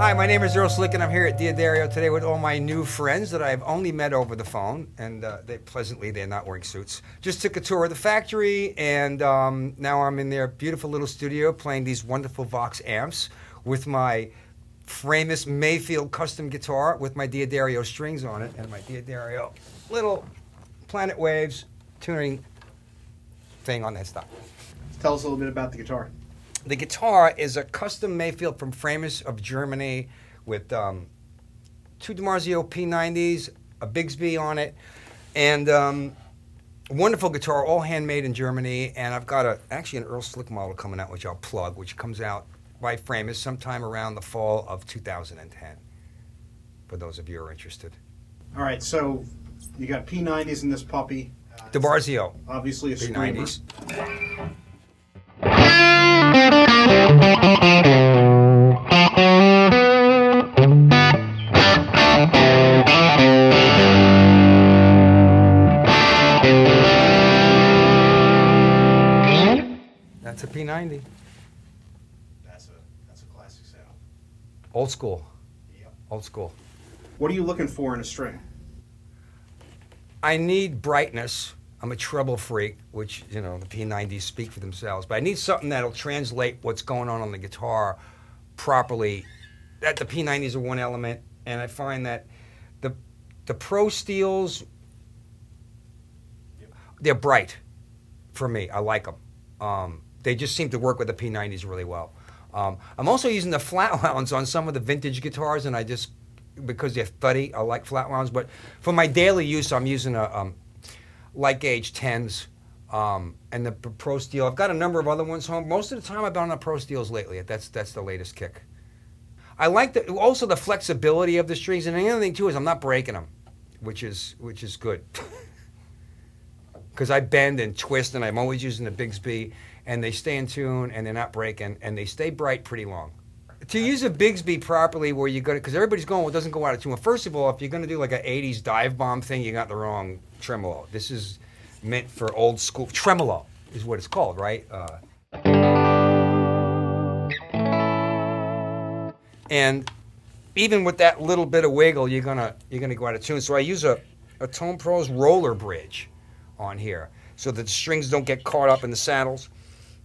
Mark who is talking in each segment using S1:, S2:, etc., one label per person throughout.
S1: Hi, my name is Earl and I'm here at Diodario today with all my new friends that I've only met over the phone, and they're not wearing suits. Just took a tour of the factory, and now I'm in their beautiful little studio playing these wonderful Vox amps with my famous Mayfield custom guitar with my Diodario strings on it and my Diodario little Planet Waves tuning thing on that stuff.
S2: Tell us a little bit about the guitar.
S1: The guitar is a custom Mayfield from Framus of Germany with two DiMarzio P90s, a Bigsby on it, and a wonderful guitar, all handmade in Germany. And I've got actually an Earl Slick model coming out, which I'll plug, which comes out by Framus sometime around the fall of 2010, for those of you who are interested. All
S2: right, so you got P90s in this puppy.
S1: DiMarzio.
S2: Obviously a screamer.
S1: P90s. That's a P90.
S2: That's a classic sound.
S1: Old school.
S2: Yep.
S1: Old school.
S2: What are you looking for in a string?
S1: I need brightness. I'm a treble freak, which, you know, the P90s speak for themselves. But I need something that'll translate what's going on the guitar properly. That the P90s are one element, and I find that the Pro Steels, they're bright for me. I like them. They just seem to work with the P90s really well. I'm also using the flat wounds on some of the vintage guitars, and because they're thuddy, I like flat wounds. But for my daily use, I'm using a light gauge 10s and the Pro Steel. I've got a number of other ones home. Most of the time I've been on the Pro Steels lately. That's the latest kick. I like also the flexibility of the strings, and the other thing too is I'm not breaking them, which is good. Because I bend and twist, and I'm always using the Bigsby, and they stay in tune, and they're not breaking, and they stay bright pretty long. To use a Bigsby properly, where you go, because everybody's going, well, it doesn't go out of tune. Well, first of all, if you're going to do like an 80s dive bomb thing, you got the wrong tremolo. This is meant for old school. Tremolo is what it's called, right? And even with that little bit of wiggle, you're gonna go out of tune. So I use a Tone Pros roller bridge on here, so that the strings don't get caught up in the saddles.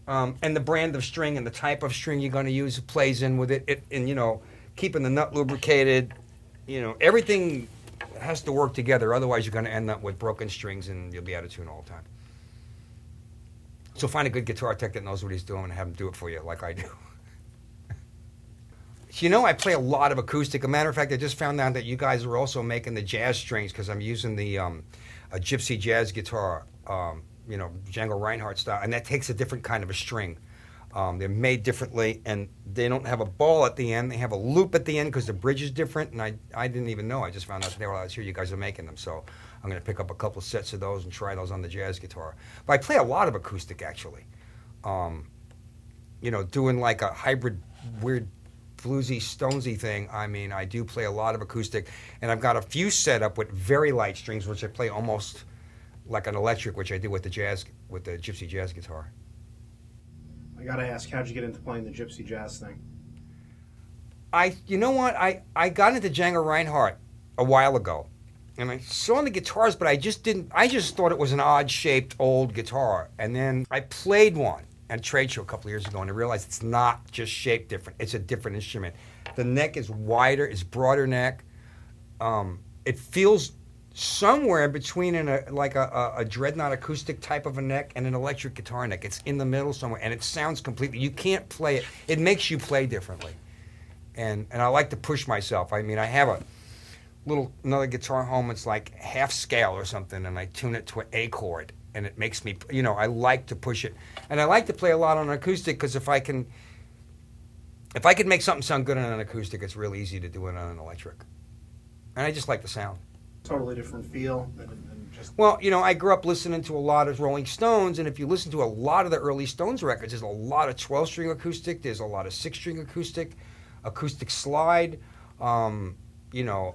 S1: And the brand of string and the type of string you're going to use plays in with it. And, you know, keeping the nut lubricated, you know, everything has to work together. Otherwise, you're going to end up with broken strings and you'll be out of tune all the time. So find a good guitar tech that knows what he's doing and have him do it for you like I do. You know, I play a lot of acoustic. As a matter of fact, I just found out that you guys are also making the jazz strings, because I'm using the a gypsy jazz guitar, you know, Django Reinhardt style, and that takes a different kind of a string. They're made differently, and they don't have a ball at the end. They have a loop at the end because the bridge is different, and I didn't even know. I just found out today while I was here you guys are making them, so I'm going to pick up a couple sets of those and try those on the jazz guitar. But I play a lot of acoustic, actually. You know, doing like a hybrid, weird, bluesy, stonesy thing. I mean, I do play a lot of acoustic, and I've got a few set up with very light strings, which I play almost like an electric, which I do with the gypsy jazz guitar.
S2: I gotta ask, how'd you get into playing the gypsy jazz thing?
S1: You know what? I got into Django Reinhardt a while ago, and I saw the guitars, but I just thought it was an odd-shaped old guitar, and then I played one at a trade show a couple of years ago, and I realized it's not just shaped different. It's a different instrument. The neck is wider, it's broader neck. It feels somewhere between a dreadnought acoustic type of a neck and an electric guitar neck. It's in the middle somewhere, and it sounds completely, you can't play it. It makes you play differently. And I like to push myself. I mean, I have another guitar home, it's like half scale or something, and I tune it to an A chord, and it makes me, you know, I like to push it. And I like to play a lot on acoustic, because if I can make something sound good on an acoustic, it's real easy to do it on an electric. And I just like the sound.
S2: Totally different feel than
S1: Well, you know, I grew up listening to a lot of Rolling Stones, and if you listen to a lot of the early Stones records, there's a lot of 12-string acoustic, there's a lot of 6-string acoustic slide, you know,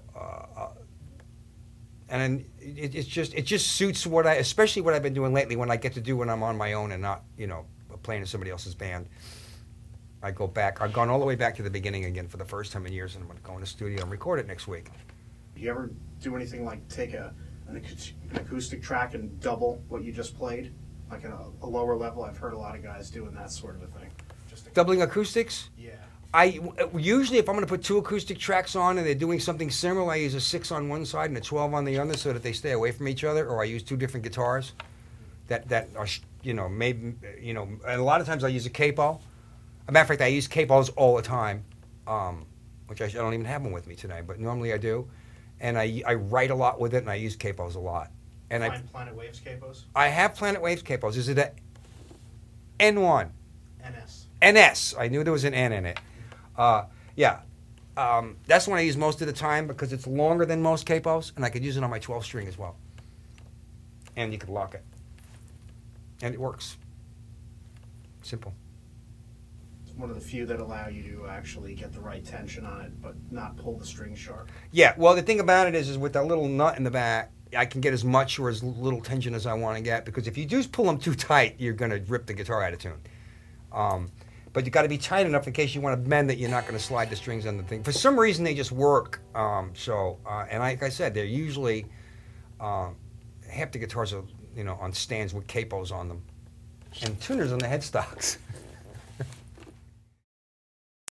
S1: and it just suits especially what I've been doing lately when I get to do when I'm on my own and not, you know, playing in somebody else's band. I've gone all the way back to the beginning again for the first time in years, and I'm going to go in the studio and record it next week.
S2: Do you ever do anything like take an acoustic track and double what you just played, like at a lower level? I've heard a lot of guys doing that sort of a thing.
S1: Doubling acoustics?
S2: Yeah.
S1: I usually, if I'm going to put 2 acoustic tracks on and they're doing something similar, I use a 6 on one side and a 12 on the other so that they stay away from each other, or I use 2 different guitars that are, you know, maybe, you know, and a lot of times I use a capo. As a matter of fact, I use capos all the time, which I don't even have one with me today, but normally I do. And I write a lot with it, and I use capos a lot. And
S2: Planet Waves capos?
S1: I have Planet Waves capos. Is it a N1?
S2: NS.
S1: NS. I knew there was an N in it. Yeah. That's the one I use most of the time because it's longer than most capos, and I could use it on my 12-string as well. And you could lock it. And it works. Simple.
S2: It's one of the few that allow you to actually get the right tension on it, but not pull the string sharp.
S1: Yeah, well, the thing about it is with that little nut in the back, I can get as much or as little tension as I want to get, because if you do pull them too tight, you're going to rip the guitar out of tune. But you got to be tight enough in case you want to bend that you're not going to slide the strings on the thing. For some reason, they just work. And like I said, they're usually half the guitars are, you know, on stands with capos on them, and tuners on the headstocks.